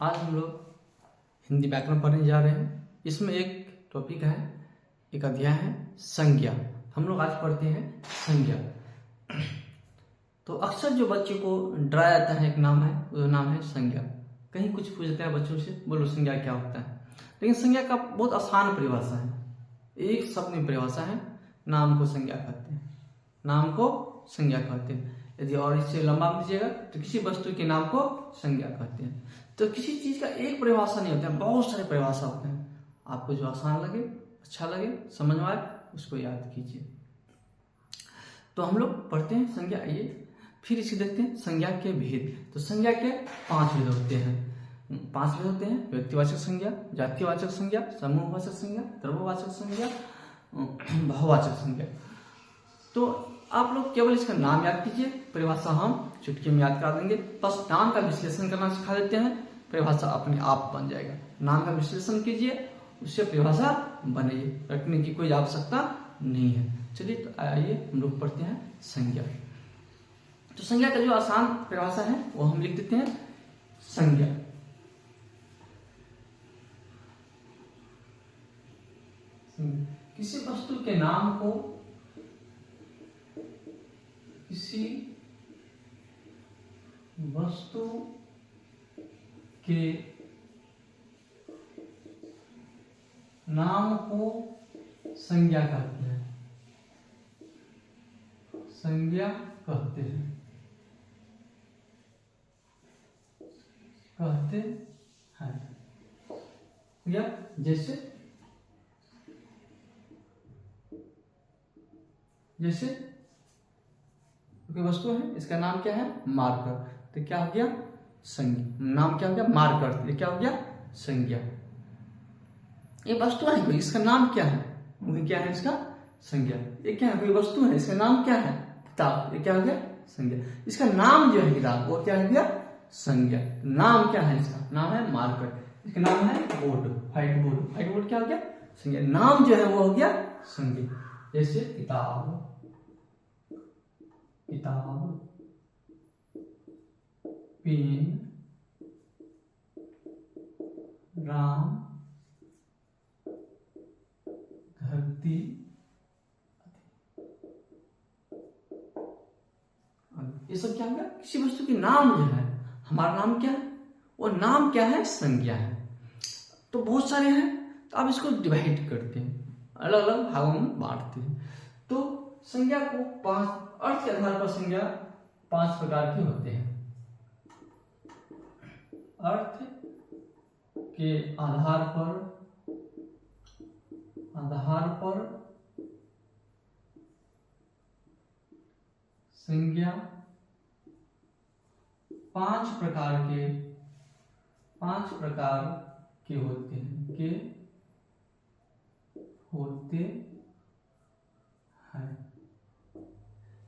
आज हम लोग हिंदी व्याकरण पढ़ने जा रहे हैं। इसमें एक टॉपिक है, एक अध्याय है संज्ञा। हम लोग आज पढ़ते हैं संज्ञा। तो अक्सर जो बच्चे को डराया जाता है, एक नाम है, वो नाम है संज्ञा। कहीं कुछ पूछते हैं बच्चों से, बोलो संज्ञा क्या होता है। लेकिन संज्ञा का बहुत आसान परिभाषा है, एक शब्द में परिभाषा है, नाम को संज्ञा कहते हैं। नाम को संज्ञा कहते हैं। यदि और इससे लंबा लीजिएगा तो किसी वस्तु के नाम को संज्ञा कहते हैं। तो किसी चीज का एक परिभाषा नहीं होता है, बहुत सारे परिभाषा होते हैं। आपको जो आसान लगे, अच्छा लगे, समझ में आए, उसको याद कीजिए। तो हम लोग पढ़ते हैं संज्ञा। आइए फिर इसे देखते हैं संज्ञा के भेद। तो संज्ञा के 5 भेद होते हैं। 5 भेद होते हैं: व्यक्तिवाचक संज्ञा, जातिवाचक संज्ञा, समूहवाचक संज्ञा, द्रव्यवाचक संज्ञा, भाववाचक संज्ञा। तो आप लोग केवल इसका नाम याद कीजिए, परिभाषा हम चुटकी में याद कर देंगे। बस नाम का विश्लेषण करना सिखा देते हैं, परिभाषा अपने आप बन जाएगा। नाम का विश्लेषण कीजिए, उससे परिभाषा बनेगी, रखने की कोई आवश्यकता नहीं है। चलिए तो आइए हम लोग पढ़ते हैं संज्ञा। तो संज्ञा का जो आसान परिभाषा है वो हम लिख देते हैं। संज्ञा किसी वस्तु के नाम को किसी वस्तु के नाम को संज्ञा कहते हैं। संज्ञा कहते हैं, कहते हैं। या जैसे कोई वस्तु है, इसका नाम क्या है? मार्कर। तो क्या हो गया? संज्ञा। नाम क्या हो गया? मार्कर। ये क्या हो गया? संज्ञा। ये वस्तु है कोई, इसका नाम क्या है? वो क्या है? इसका संज्ञा। ये क्या है? कोई वस्तु है, इसका नाम क्या है? किताब। ये क्या हो गया? संज्ञा। इसका नाम जो है किताब, वो क्या हो गया? संज्ञा। नाम क्या है? इसका नाम है मार्कर। इसका नाम है board, white board. White board क्या हो गया? संज्ञा। नाम जो है वो हो गया संज्ञा। जैसे किताब, किताब, पेन, राम, धरती, ये सब क्या होगा? किसी वस्तु के नाम जो है। हमारा नाम क्या है? वो नाम क्या है? संज्ञा है। तो बहुत सारे हैं, तो आप इसको डिवाइड करते हैं, अलग अलग भागों में बांटते हैं। तो संज्ञा को 5 अर्थ के आधार पर संज्ञा 5 प्रकार के होते हैं। अर्थ के आधार पर संज्ञा 5 प्रकार के होते हैं,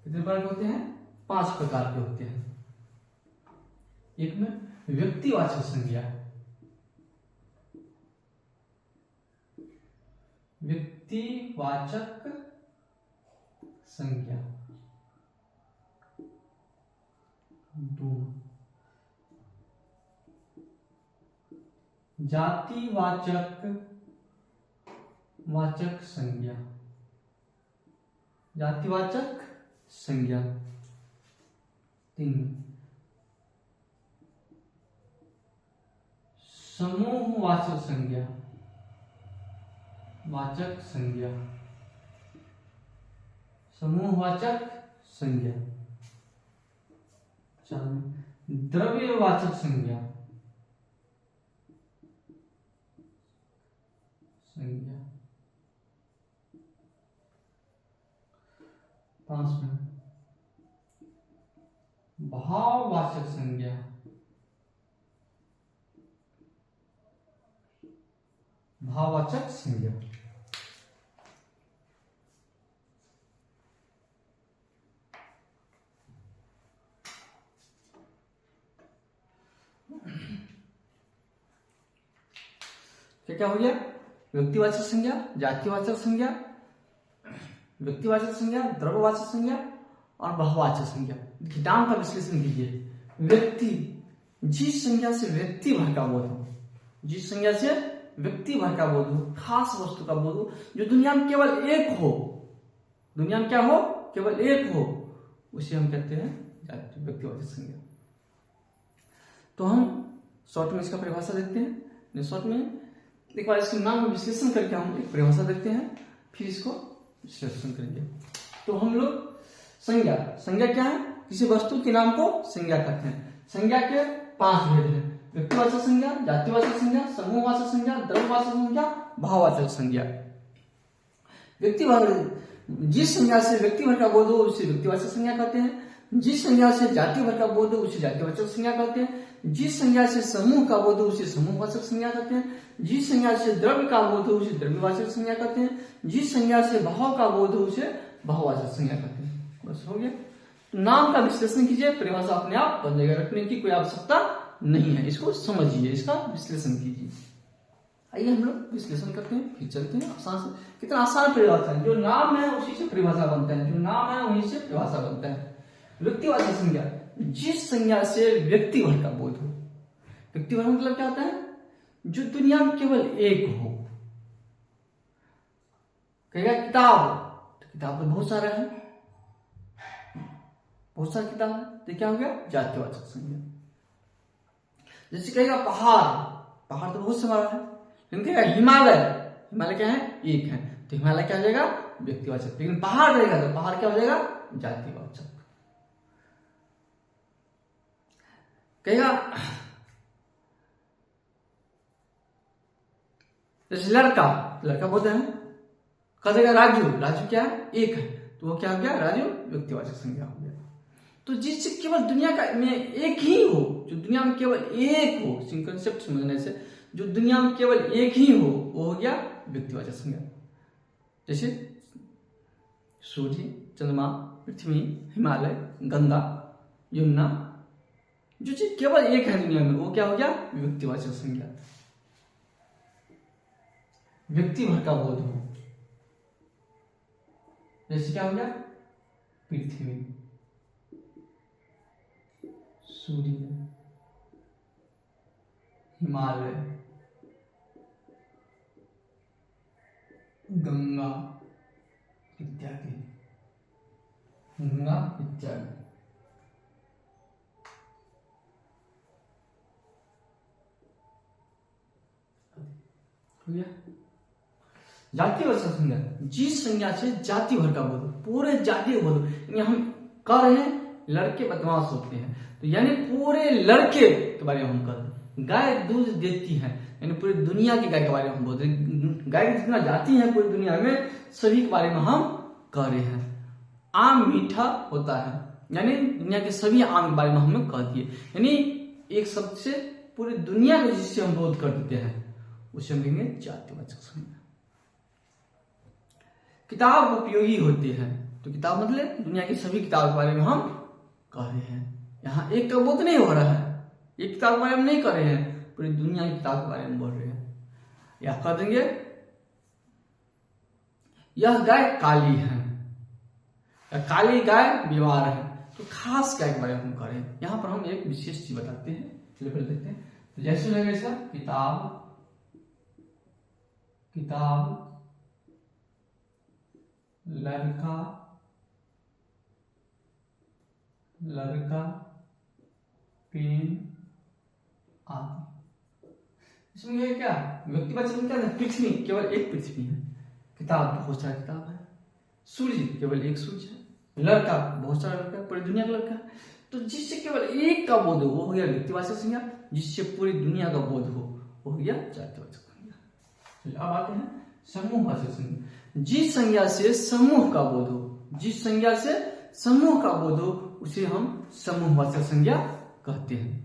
कितने प्रकार के होते हैं? 5 प्रकार के होते हैं। एक में व्यक्तिवाचक संज्ञा, व्यक्तिवाचक संज्ञा। 2 जातिवाचक संज्ञा, जातिवाचक संज्ञा। 3 समूहवाचक संज्ञा, समूहवाचक संज्ञा। 4 द्रव्यवाचक संज्ञा, 5 में भाववाचक संज्ञा, क्या हो गया? व्यक्तिवाचक संज्ञा, जातिवाचक संज्ञा, व्यक्तिवाचक संज्ञा, द्रव्यवाचक संज्ञा और बहुवाचक संज्ञा। नाम का विश्लेषण कीजिए। व्यक्ति जिस संज्ञा से व्यक्ति भर का बोध हो, जिस संज्ञा से व्यक्ति भर का बोध हो, खास वस्तु का बोध हो, जो दुनिया में केवल एक हो, दुनिया में क्या हो, केवल एक हो, उसे हम कहते हैं व्यक्तिवाचक संज्ञा। तो हम शॉर्ट में इसका परिभाषा देखते हैं। शॉर्ट में एक बार इसके नाम का विश्लेषण करके हम एक परिभाषा देखते हैं, फिर इसको विश्लेषण करेंगे। तो हम लोग संज्ञा, संज्ञा क्या है, किसी वस्तु के नाम को संज्ञा कहते हैं। संज्ञा के 5 भेद हैं, व्यक्तिवाचक संज्ञा, जातिवाचक संज्ञा, समूहवाचक संज्ञा, द्रव्यवाचक संज्ञा, भाववाचक संज्ञा। जिस संज्ञा से व्यक्ति भर का बोध हो उसे व्यक्तिवाचक संज्ञा कहते हैं, जिस संज्ञा से जाति भर का बोध हो उसे जातिवाचक संज्ञा कहते हैं, जिस संज्ञा से समूह का बोध हो उसे समूहवाचक संज्ञा कहते हैं, जिस संज्ञा से द्रव्य का बोध हो उसे द्रव्यवाचक संज्ञा कहते हैं, जिस संज्ञा से भाव का बोध हो उसे भाववाचक संज्ञा कहते हैं। बस हो गया। नाम का विश्लेषण कीजिए, परिभाषा अपने आप बन जाएगा, रखने की कोई आवश्यकता नहीं है, इसको समझिए, इसका विश्लेषण कीजिए। आइए हम लोग विश्लेषण करते हैं, फिर चलते हैं। आसान से, कितना आसान परिभाषा है, जो नाम है उसी से परिभाषा बनता है, जो नाम है वहीं से परिभाषा बनता है। व्यक्तिवाचक संज्ञा, जिस संज्ञा से व्यक्ति भर का बोध हो। व्यक्ति भर मतलब क्या होता है, जो दुनिया में केवल एक हो। कहेगा किताब, तो किताब तो बहुत सारा है, बहुत सारी किताब है, तो क्या हो गया, जातिवाचक संज्ञा। जैसे कहेगा पहाड़, पहाड़ तो बहुत सारा है, लेकिन कहेगा हिमालय, हिमालय क्या है, एक है, तो हिमालय क्या हो जाएगा, व्यक्तिवाचक। लेकिन पहाड़ रहेगा तो पहाड़ क्या हो जाएगा, जातिवाचक। कहेगा जैसे लड़का, लड़का बोलते हैं, कह देगा राजू, राजू क्या है, एक है, तो वो क्या हो गया, राजू व्यक्तिवाचक संज्ञा हो गया। तो जिससे केवल दुनिया का में एक ही हो, जो दुनिया में केवल एक हो, कंसेप्ट समझने से, जो दुनिया में केवल एक ही हो, वो हो गया व्यक्तिवाचक संज्ञा। जैसे सूर्य, चंद्रमा, पृथ्वी, हिमालय, गंगा, यमुना, जो चीज केवल एक है दुनिया में, वो क्या हो गया, व्यक्तिवाचक संज्ञा। व्यक्ति भर का बोध हो, जैसे क्या हो गया, पृथ्वी, सूर्य, हिमालय, गंगा इत्यादि, गंगा इत्यादि। जातिवाचक संज्ञा, जिस संज्ञा से जाति भर का बोध, पूरे जाति का बोध, यानी हम कह रहे हैं लड़के बदमाश होते हैं, तो यानी पूरे लड़के के बारे में हम कह रहे हैं। गाय दूध देती है, यानी पूरी दुनिया की गाय के बारे में हम बोल रहे हैं। गाय की जितना जाति है पूरी दुनिया में, सभी के बारे में हम कह रहे हैं। आम मीठा होता है, यानी दुनिया के सभी आम के बारे में हमने कह दिए, यानी एक शब्द से पूरी दुनिया को जिससे हम बोध कर देते हैं उसे हम कहेंगे जातिवाचक संज्ञा। किताब उपयोगी होती है, तो किताब मतलब दुनिया की सभी किताब के बारे में हम कह रहे हैं। यहाँ एक का बोध नहीं हो रहा है, एक किताब के बारे में नहीं कर रहे हैं, पूरी दुनिया की किताब के बारे में बोल रहे हैं। या कह देंगे यह गाय काली है, या काली गाय बीमार है, तो खास गाय के बारे में हम कह रहे हैं। यहाँ पर हम एक विशेष चीज बताते हैं, चलिए पहले देखते हैं। तो जैसे लगेगा इसका किताब, किताब, लड़का, लड़का, पेन आदि। इसमें ये क्या व्यक्तिवाचक संज्ञा है, पृथ्वी, केवल एक पृथ्वी है, किताब बहुत सारा किताब है, सूर्य केवल एक सूर्य है, लड़का बहुत सारा लड़का, पूरी दुनिया का लड़का है। तो जिससे केवल एक का बोध हो वो हो गया व्यक्तिवाचक संज्ञा, जिससे पूरी दुनिया का बोध हो वो हो गया जातिवाचक संज्ञा। अब आते हैं समूहवाचक संज्ञा, जिस संज्ञा से समूह का बोध हो, जिस संज्ञा से समूह का बोध हो उसे हम समूहवाचक संज्ञा कहते हैं।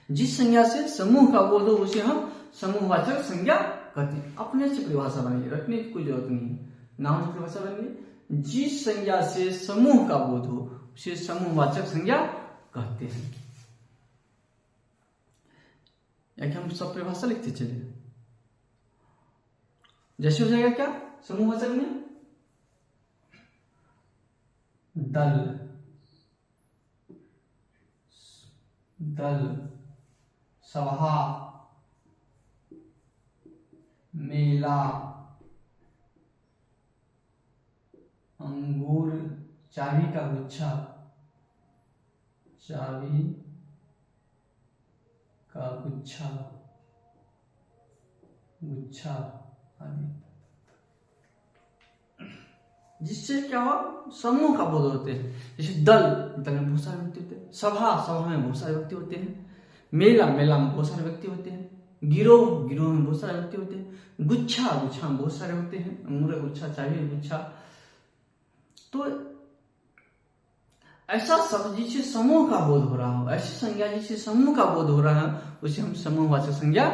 जिस संज्ञा से समूह का बोध हो उसे हम समूहवाचक संज्ञा कहते हैं। अपने से परिभाषा बनाइए, रखने की कोई जरूरत नहीं है, नाम से परिभाषा बनाइए। जिस संज्ञा से समूह का बोध हो उसे समूहवाचक संज्ञा कहते हैं। या कि हम सब परिभाषा लिखते चलिए। जैसे हो जाएगा क्या समूहवाचक में, दल, दल, सभा, मेला, अंगूर, चाबी का गुच्छा, चाबी का गुच्छा, गुच्छा आदि। जिससे क्या हो, समूह का बोध होते हैं। जैसे दल, दल में बहुत सारे व्यक्ति होते हैं। सभा, सभा में बहुत सारे व्यक्ति होते हैं। मेला, मेला में बहुत सारे व्यक्ति होते हैं। गिरोह, गिरोह में बहुत सारे व्यक्ति होते हैं। गुच्छा, गुच्छा में बहुत सारे होते हैं। अंगूर का गुच्छा, चाबी का गुच्छा। तो ऐसा सब जिससे समूह का बोध हो रहा हो, ऐसी संज्ञा जिससे समूह का बोध हो रहा है, उसे हम समूहवाचक संज्ञा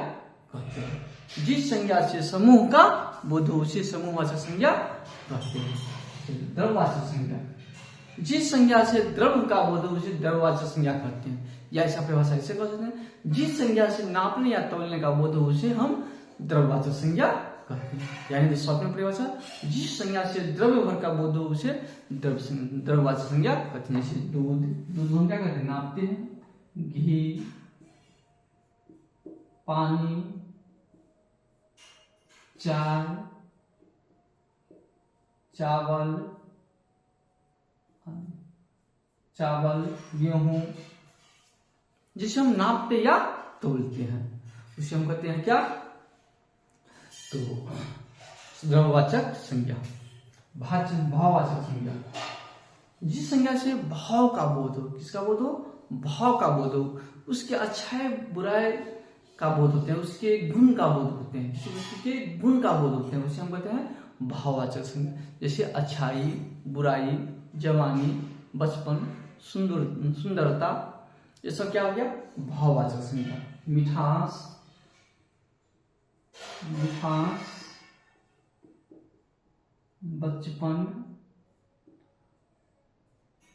कहते हैं। जिस संज्ञा से समूह का बोध हो उसे समूहवाचक संज्ञा कहते हैं। द्रव्यवाचक संज्ञा, जिस संज्ञा से द्रव्य का बोध हो उसे द्रव्यवाचक संज्ञा कहते हैं। या ऐसा परिभाषा ऐसे कह सकते हैं, जिस संज्ञा से नापने या तौलने का बोध हो उसे हम द्रव्यवाचक संज्ञा कहते हैं। यानी कि स्वप्न परिभाषा, जिस संज्ञा से द्रव्य भर का बोध हो उसे द्रव्यवाचक संज्ञा कहते हैं। जैसे दूध, दूध हम क्या करते हैं, नापते हैं। घी, पानी, चाय, चावल, चावल, गेहूं, जिसे हम नापते या तोलते हैं उसे हम कहते हैं क्या, तो द्रव्यवाचक संज्ञा। भाववाचक संज्ञा, जिस संज्ञा से भाव का बोध हो, किसका बोध हो, भाव का बोध हो, उसके अच्छाई बुराई का बोध होते हैं, उसके गुण का बोध होते हैं, किसी वस्तु के गुण का बोध होते हैं, उसे हम कहते हैं भाववाचक संज्ञा। जैसे अच्छाई, बुराई, जवानी, बचपन, सुंदरता, ये सब क्या हो गया, भाववाचक संज्ञा। मिठास, मिठास, बचपन,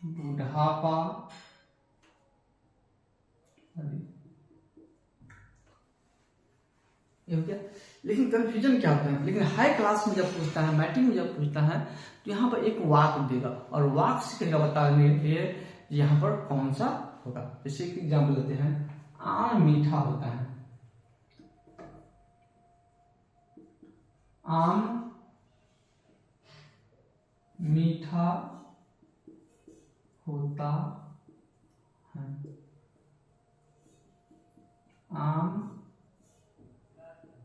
बुढ़ापा, ये हो गया। लेकिन कंफ्यूजन क्या होता है, लेकिन हाई क्लास में जब पूछता है, मैट्रिक में जब पूछता है, तो यहाँ पर एक वाक देगा और वाक से कहेगा बताने के लिए यहाँ पर कौन सा होगा। जैसे एक एग्जाम्पल लेते हैं, आम मीठा होता है, आम मीठा होता है, आम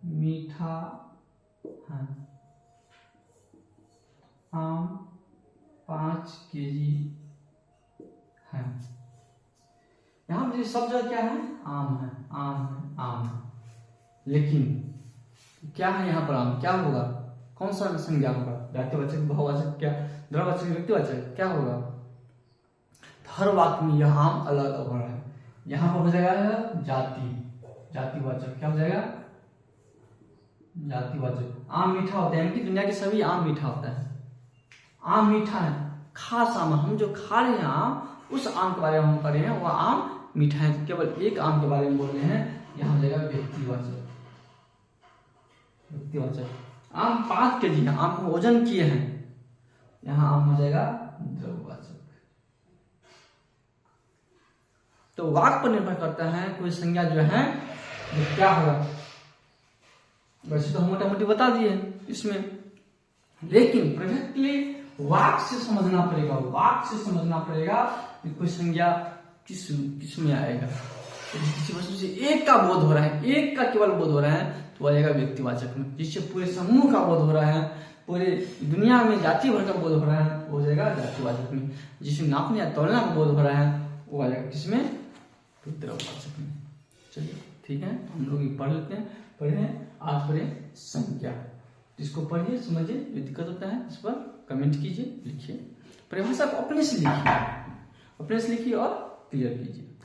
मीठा है, आम 5 केजी है। यहाँ पर सब जगह क्या है, आम है, आम है, आम है। लेकिन क्या है यहाँ पर आम, क्या होगा, कौन सा संज्ञा होगा, जातिवाचक, भाववाचक, क्या द्रव्यवाचक, व्यक्तिवाचक, क्या होगा। हर वाक्य में यह आम अलग अलग हो रहा है। यहाँ पर हो जाएगा जाति, जातिवाचक, क्या हो जाएगा, जातिवाचक। आम मीठा होता है, यानी कि दुनिया के सभी आम मीठा होता है। आम मीठा है, खास आम, हम जो खा रहे हैं आम, उस आम के बारे में हम कर रहे हैं, वह आम मीठा है। केवल एक आम के बारे में बोल रहे हैं, यहाँ हो जाएगा व्यक्तिवाचक, व्यक्तिवाचक। आम 5 केजी है, आम को वजन किए हैं, यहाँ आम हो जाएगा द्रव्यवाचक। तो वाक्य पर निर्भर करता है, कोई संज्ञा जो है वो क्या होगा। वैसे तो हम मोटा मोटी बता दिए इसमें, लेकिन प्रैक्टिकली वाक्य से समझना पड़ेगा, वाक्य से समझना पड़ेगा कि कोई संज्ञा किस में आएगा। तो किसी वस्तु से एक का बोध हो रहा है, एक का केवल बोध हो रहा है, तो आएगा व्यक्तिवाचक में। जिससे पूरे समूह का बोध हो रहा है, पूरे दुनिया में जाति भर का बोध हो रहा है, वो हो जाएगा जातिवाचक में। जिसमें नापने या तोलना का बोध हो रहा है, वो आ जाएगा किसमें, तो द्रव्यवाचक में। चलिए ठीक है, हम लोग ये पढ़ लेते हैं, पढ़े आज पढ़े संज्ञा। जिसको पढ़िए समझिए, जो दिक्कत होता है इस पर कमेंट कीजिए, लिखिए, परिभाषा को अपने से लिखिए, अपने से लिखिए और क्लियर कीजिए।